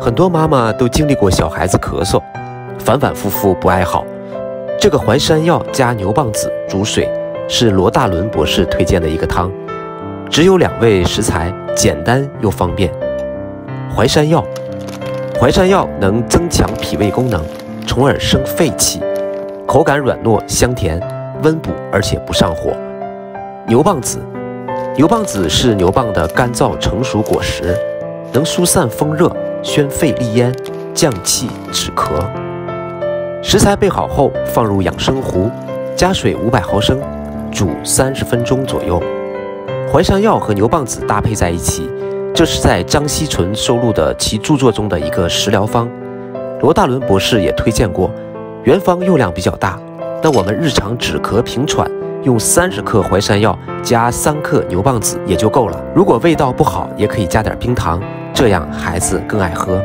很多妈妈都经历过小孩子咳嗽，反反复复不爱好。这个淮山药加牛蒡子煮水，是罗大伦博士推荐的一个汤，只有2味食材，简单又方便。淮山药，淮山药能增强脾胃功能，从而生肺气，口感软糯香甜，温补而且不上火。牛蒡子，牛蒡子是牛蒡的干燥成熟果实，能疏散风热，宣肺利咽，降气止咳。食材备好后，放入养生壶，加水500毫升，煮30分钟左右。淮山药和牛蒡子搭配在一起，这是在张锡纯收录的其著作中的一个食疗方。罗大伦博士也推荐过，原方用量比较大，但我们日常止咳平喘，用30克淮山药加3克牛蒡子也就够了。如果味道不好，也可以加点冰糖，这样孩子更爱喝。